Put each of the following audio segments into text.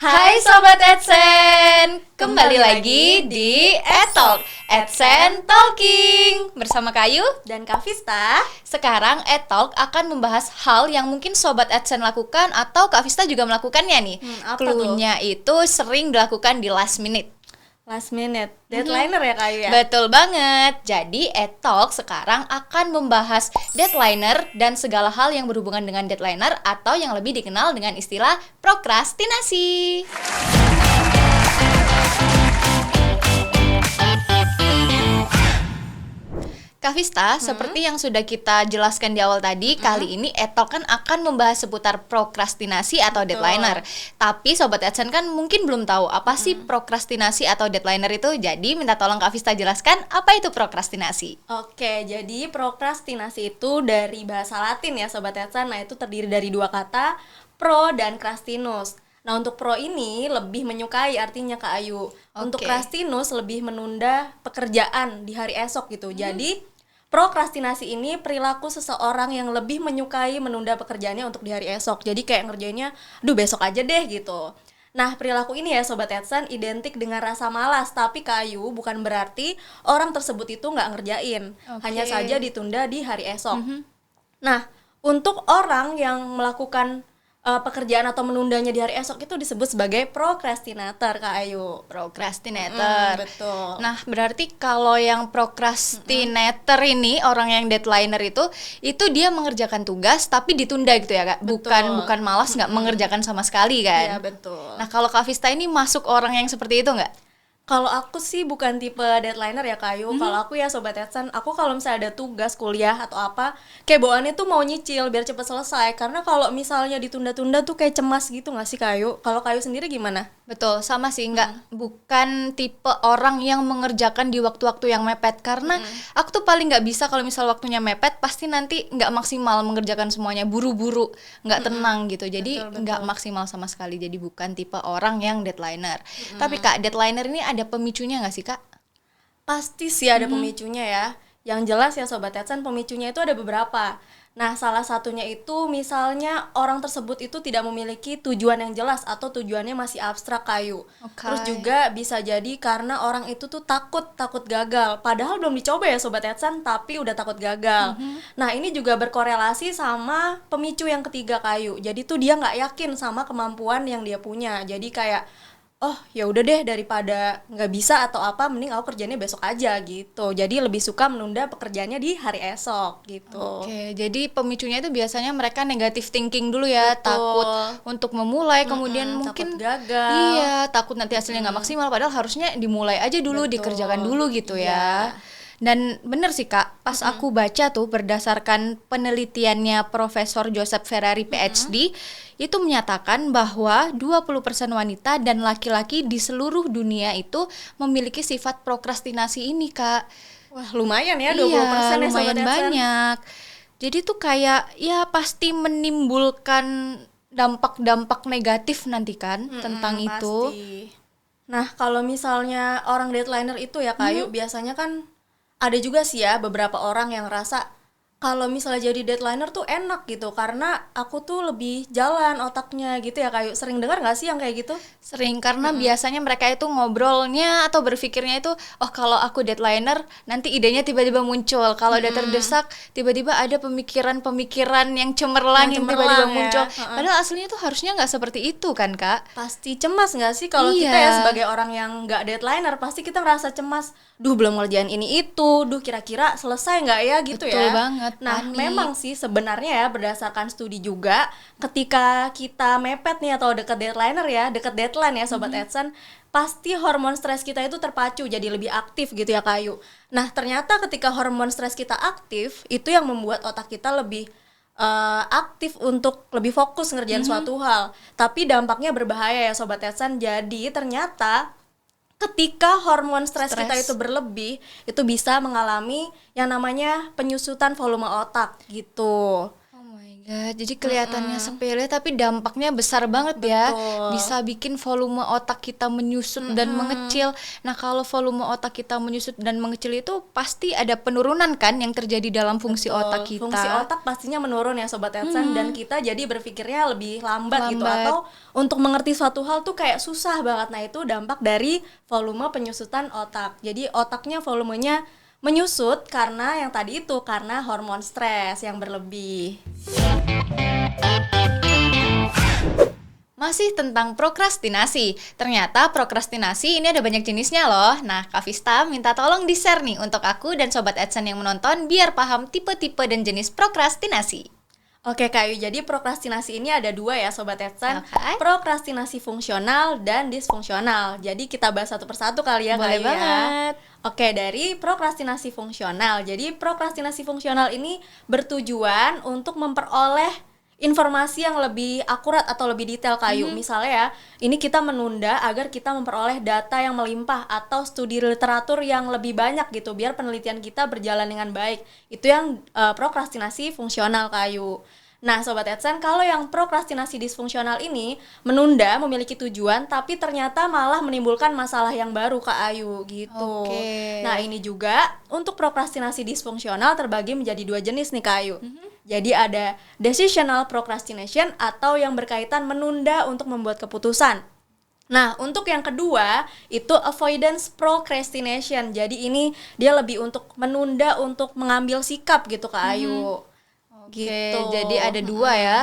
Hai Sobat AdSense, kembali lagi di AdTalk, AdSense Talking bersama Kayu dan Kak Vista. Sekarang AdTalk akan membahas hal yang mungkin Sobat AdSense lakukan atau Kak Vista juga melakukannya nih. Apa Cluenya itu sering dilakukan di last minute. Last minute, deadliner ya Kayu ya? Betul banget. Jadi AdTalk sekarang akan membahas deadliner dan segala hal yang berhubungan dengan deadliner atau yang lebih dikenal dengan istilah prokrastinasi. Kak Vista, seperti yang sudah kita jelaskan di awal tadi, kali ini AdTalk kan akan membahas seputar prokrastinasi atau deadliner. Tapi Sobat AdSense kan mungkin belum tahu apa sih prokrastinasi atau deadliner itu. Jadi minta tolong Kak Vista jelaskan apa itu prokrastinasi. Oke, jadi prokrastinasi itu dari bahasa Latin ya Sobat AdSense. Nah itu terdiri dari dua kata, pro dan crastinus. Nah untuk pro ini lebih menyukai artinya Kak Ayu. Untuk crastinus lebih menunda pekerjaan di hari esok gitu. Jadi prokrastinasi ini perilaku seseorang yang lebih menyukai menunda pekerjaannya untuk di hari esok. Jadi kayak ngerjainnya, besok aja deh gitu. Nah perilaku ini ya Sobat AdSense identik dengan rasa malas. Tapi Kayu bukan berarti orang tersebut itu nggak ngerjain. Hanya saja ditunda di hari esok. Nah untuk orang yang melakukan pekerjaan atau menundanya di hari esok itu disebut sebagai prokrastinator Kak Ayu. Prokrastinator. Betul. Nah, berarti kalau yang prokrastinator ini orang yang deadliner itu dia mengerjakan tugas tapi ditunda gitu ya Kak. Bukan malas nggak mengerjakan sama sekali kan. Iya, betul. Nah, kalau Kak Vista ini masuk orang yang seperti itu nggak? Kalau aku sih bukan tipe deadliner ya Kayu. Kalau aku ya Sobat AdSense, aku kalau misalnya ada tugas kuliah atau apa, kayak bawaannya tuh mau nyicil biar cepet selesai. Karena kalau misalnya ditunda-tunda tuh kayak cemas gitu gak sih Kayu? Kalau Kayu sendiri gimana? Betul, sama sih, bukan tipe orang yang mengerjakan di waktu-waktu yang mepet. Karena aku tuh paling nggak bisa kalau misal waktunya mepet, pasti nanti nggak maksimal mengerjakan semuanya, buru-buru, nggak tenang gitu. Jadi nggak maksimal sama sekali, jadi bukan tipe orang yang deadliner. Tapi Kak, deadliner ini ada pemicunya nggak sih Kak? Pasti sih ada pemicunya ya. Yang jelas ya Sobat AdSense, pemicunya itu ada beberapa. Nah, salah satunya itu misalnya orang tersebut itu tidak memiliki tujuan yang jelas atau tujuannya masih abstrak Kayu. Terus juga bisa jadi karena orang itu tuh takut gagal. Padahal belum dicoba ya Sobat AdSense, tapi udah takut gagal. Nah, ini juga berkorelasi sama pemicu yang ketiga Kayu. Jadi tuh dia nggak yakin sama kemampuan yang dia punya. Jadi kayak ya udah deh daripada nggak bisa atau apa, mending aku kerjanya besok aja gitu. Jadi lebih suka menunda pekerjaannya di hari esok gitu. Oke, jadi pemicunya itu biasanya mereka negative thinking dulu ya. Betul. Takut untuk memulai, kemudian mungkin takut gagal. Iya, takut nanti hasilnya nggak maksimal. Padahal harusnya dimulai aja dulu, dikerjakan dulu gitu ya. Dan bener sih Kak, pas aku baca tuh berdasarkan penelitiannya Profesor Joseph Ferrari PhD, itu menyatakan bahwa 20% wanita dan laki-laki di seluruh dunia itu memiliki sifat prokrastinasi ini Kak. Wah lumayan ya 20% Iya, ya lumayan Sobat AdSense. banyak. Jadi tuh kayak ya pasti menimbulkan dampak-dampak negatif nanti kan tentang itu. Pasti. Nah kalau misalnya orang deadliner itu ya Kayu, biasanya kan ada juga sih ya beberapa orang yang ngerasa kalau misalnya jadi deadliner tuh enak gitu karena aku tuh lebih jalan otaknya gitu ya Kayu. Sering dengar nggak sih yang kayak gitu? Sering, karena biasanya mereka itu ngobrolnya atau berpikirnya itu, kalau aku deadliner nanti idenya tiba-tiba muncul. Kalau udah terdesak tiba-tiba ada pemikiran-pemikiran yang cemerlang yang tiba-tiba ya. muncul. Padahal aslinya tuh harusnya nggak seperti itu kan Kak? Pasti cemas nggak sih kalau kita ya sebagai orang yang nggak deadliner, pasti kita ngerasa cemas. Duh belum ngerjain ini itu, kira-kira selesai nggak ya gitu. Betul ya. banget. Nah panik. memang sih sebenarnya ya berdasarkan studi juga, ketika kita mepet nih atau deket deadline ya Sobat AdSense, pasti hormon stres kita itu terpacu jadi lebih aktif gitu ya Kayu. Nah ternyata ketika hormon stres kita aktif, itu yang membuat otak kita lebih aktif untuk lebih fokus ngerjain suatu hal. Tapi dampaknya berbahaya ya Sobat AdSense. Jadi ternyata ketika hormon stres kita itu berlebih, itu bisa mengalami yang namanya penyusutan volume otak gitu. Oh my Ya, jadi kelihatannya sepele tapi dampaknya besar banget ya. Betul. Bisa bikin volume otak kita menyusut dan mengecil. Nah, kalau volume otak kita menyusut dan mengecil itu pasti ada penurunan kan yang terjadi dalam fungsi Betul. otak kita. Fungsi otak pastinya menurun ya Sobat Edson, dan kita jadi berpikirnya lebih lambat gitu, Lambat. atau untuk mengerti suatu hal tuh kayak susah banget. Nah itu dampak dari volume penyusutan otak. Jadi otaknya volumenya menyusut karena yang tadi itu, karena hormon stres yang berlebih. Masih tentang prokrastinasi. Ternyata prokrastinasi ini ada banyak jenisnya loh. Nah, Kak Vista minta tolong di-share nih untuk aku dan Sobat Edson yang menonton biar paham tipe-tipe dan jenis prokrastinasi. Oke Kak Ayu, jadi prokrastinasi ini ada dua ya Sobat Edson. Oke. Prokrastinasi fungsional dan disfungsional. Jadi kita bahas satu persatu kali ya Kak Boleh Ayu ya. banget. Oke, dari prokrastinasi fungsional. Jadi prokrastinasi fungsional ini bertujuan untuk memperoleh informasi yang lebih akurat atau lebih detail Kak Ayu. Misalnya ya, ini kita menunda agar kita memperoleh data yang melimpah atau studi literatur yang lebih banyak gitu, biar penelitian kita berjalan dengan baik. Itu yang prokrastinasi fungsional Kak Ayu. Nah Sobat Edson, kalau yang prokrastinasi disfungsional ini menunda memiliki tujuan tapi ternyata malah menimbulkan masalah yang baru Kak Ayu gitu. Oke. Nah ini juga untuk prokrastinasi disfungsional terbagi menjadi dua jenis nih Kak Ayu. Jadi ada decisional procrastination atau yang berkaitan menunda untuk membuat keputusan. Nah, untuk yang kedua itu avoidance procrastination. Jadi ini dia lebih untuk menunda untuk mengambil sikap gitu Kak Ayu. Oke, jadi ada dua ya.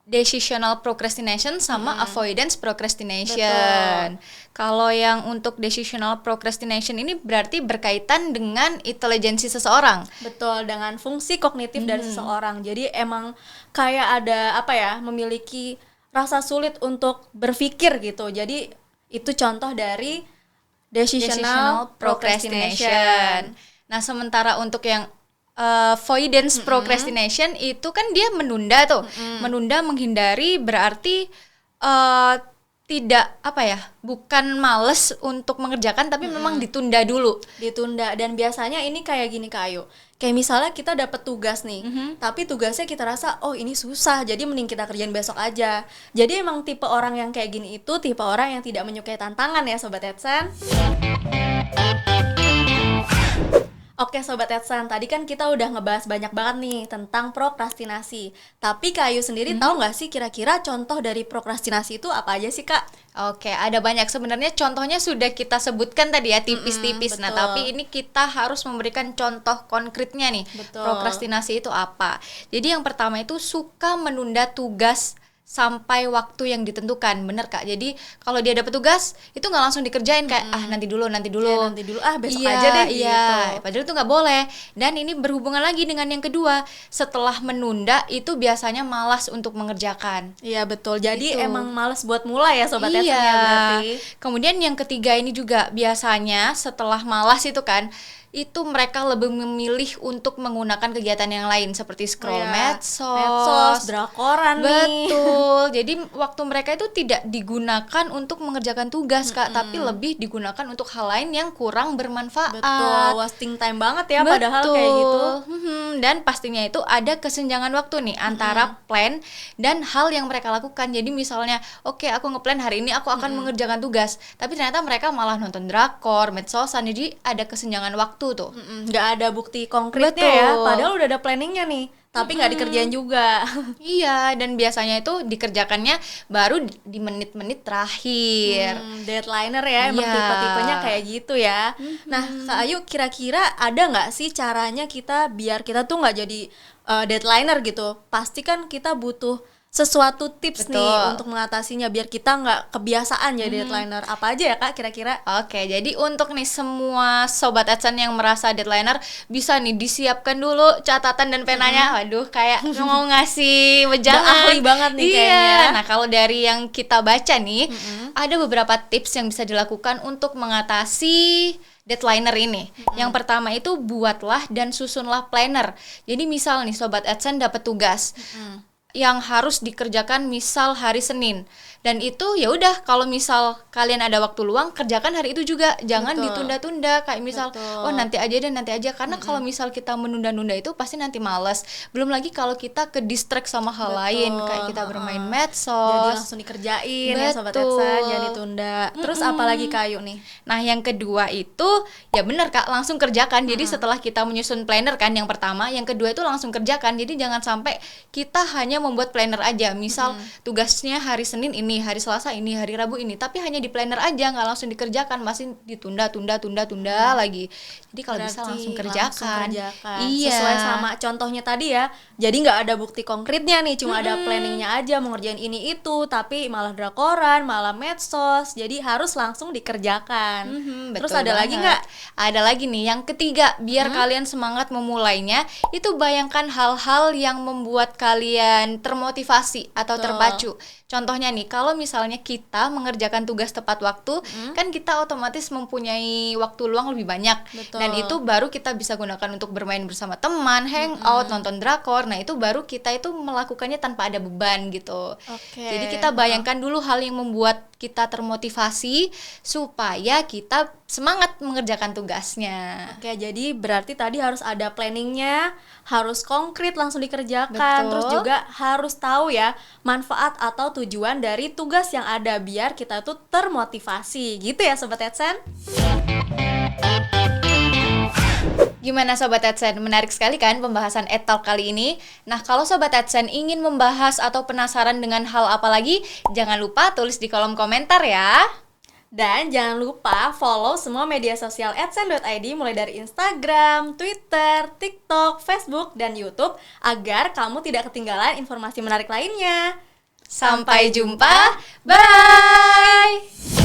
Decisional procrastination sama avoidance procrastination. Kalau yang untuk decisional procrastination ini berarti berkaitan dengan intelijensi seseorang. Betul, dengan fungsi kognitif dari seseorang. Jadi emang kayak ada apa ya, memiliki rasa sulit untuk berpikir gitu. Jadi itu contoh dari decisional procrastination. Nah, sementara untuk yang avoidance procrastination itu kan dia menunda tuh. Menunda menghindari berarti tidak apa ya, bukan males untuk mengerjakan tapi memang ditunda dulu. Ditunda, dan biasanya ini kayak gini Kak Ayu. Kayak misalnya kita dapat tugas nih, tapi tugasnya kita rasa oh ini susah, jadi mending kita kerjain besok aja. Jadi emang tipe orang yang kayak gini itu tipe orang yang tidak menyukai tantangan ya Sobat Edson. Oke Sobat Edson, tadi kan kita udah ngebahas banyak banget nih tentang prokrastinasi. Tapi Kak Ayu sendiri tahu nggak sih kira-kira contoh dari prokrastinasi itu apa aja sih Kak? Oke, ada banyak. Sebenarnya contohnya sudah kita sebutkan tadi ya, tipis-tipis. Nah, betul. tapi ini kita harus memberikan contoh konkretnya nih. Betul. Prokrastinasi itu apa? Jadi yang pertama itu suka menunda tugas sampai waktu yang ditentukan. Bener Kak, jadi kalau dia dapat tugas itu nggak langsung dikerjain, kayak nanti dulu Ya, nanti dulu, besok Iya, aja deh iya. gitu. Padahal itu nggak boleh. Dan ini berhubungan lagi dengan yang kedua, setelah menunda itu biasanya malas untuk mengerjakan. Iya betul, jadi Gitu. emang males buat mulai ya Sobat Edson Iya. ya berarti. Kemudian yang ketiga ini juga biasanya setelah malas itu kan, itu mereka lebih memilih untuk menggunakan kegiatan yang lain seperti scroll Iya, medsos, drakoran nih. betul. Jadi waktu mereka itu tidak digunakan untuk mengerjakan tugas Kak, tapi lebih digunakan untuk hal lain yang kurang bermanfaat. Betul, wasting time banget ya padahal kayak gitu. Dan pastinya itu ada kesenjangan waktu nih antara plan dan hal yang mereka lakukan. Jadi misalnya, oke aku ngeplan hari ini aku akan mengerjakan tugas, tapi ternyata mereka malah nonton drakor, medsosan. Jadi ada kesenjangan waktu tuh. Nggak ada bukti konkretnya Betul. ya, padahal udah ada planningnya nih, tapi nggak dikerjain juga. Iya, dan biasanya itu dikerjakannya baru di menit-menit terakhir. Deadliner ya, emang Iya. tipe-tipenya kayak gitu ya. Nah, Kak Ayu, kira-kira ada nggak sih caranya kita biar kita tuh nggak jadi deadliner gitu? Pasti kan kita butuh sesuatu tips nih Betul. untuk mengatasinya biar kita nggak kebiasaan jadi deadliner. Apa aja ya Kak kira-kira? Oke, jadi untuk nih semua Sobat Adsan yang merasa deadliner, bisa nih disiapkan dulu catatan dan penanya. Waduh, kayak mau ngasih wejangan. Udah ahli banget nih Iya. kayaknya. Nah, kalau dari yang kita baca nih, ada beberapa tips yang bisa dilakukan untuk mengatasi deadliner ini. Yang pertama itu buatlah dan susunlah planner. Jadi misal nih Sobat Adsan dapat tugas. yang harus dikerjakan misal hari Senin. Dan itu ya udah, kalau misal kalian ada waktu luang, kerjakan hari itu juga. Jangan Betul. ditunda-tunda kayak misal Betul. oh nanti aja deh, nanti aja. Karena kalau misal kita menunda-nunda itu pasti nanti males. Belum lagi kalau kita ke distract sama hal lain, kayak kita bermain Jadi medsos. langsung dikerjain ya Sobat Betul. Edsan, jangan ditunda. Terus apalagi Kak Ayu nih? Nah, yang kedua itu ya benar Kak, langsung kerjakan. Jadi setelah kita menyusun planner kan yang pertama, yang kedua itu langsung kerjakan. Jadi jangan sampai kita hanya membuat planner aja. Misal tugasnya hari Senin ini, hari Selasa ini, hari Rabu ini, tapi hanya di planner aja, nggak langsung dikerjakan, masih ditunda lagi. Jadi kalau bisa langsung kerjakan. Iya. Sesuai sama contohnya tadi ya. Jadi nggak ada bukti konkretnya nih, cuma ada planningnya aja mau ngerjain ini itu, tapi malah drakoran, malah medsos. Jadi harus langsung dikerjakan. Terus Betul ada lagi banget. nggak? Ada lagi nih, yang ketiga, biar kalian semangat memulainya, itu bayangkan hal-hal yang membuat kalian termotivasi atau terpacu. Contohnya nih, kalau misalnya kita mengerjakan tugas tepat waktu, kan kita otomatis mempunyai waktu luang lebih banyak. Betul. Dan itu baru kita bisa gunakan untuk bermain bersama teman, hangout, nonton drakor. Nah, itu baru kita itu melakukannya tanpa ada beban gitu. Oke. Jadi kita bayangkan dulu hal yang membuat kita termotivasi supaya kita semangat mengerjakan tugasnya. Oke, jadi berarti tadi harus ada planningnya, harus konkret langsung dikerjakan, Betul. terus juga harus tahu ya manfaat atau tujuan dari tugas yang ada biar kita tuh termotivasi, gitu ya Sobat Edsen? Gimana Sobat AdSense? Menarik sekali kan pembahasan EdTalk kali ini? Nah, kalau Sobat AdSense ingin membahas atau penasaran dengan hal apa lagi, jangan lupa tulis di kolom komentar ya. Dan jangan lupa follow semua media sosial adsen.id mulai dari Instagram, Twitter, TikTok, Facebook, dan YouTube agar kamu tidak ketinggalan informasi menarik lainnya. Sampai jumpa, bye!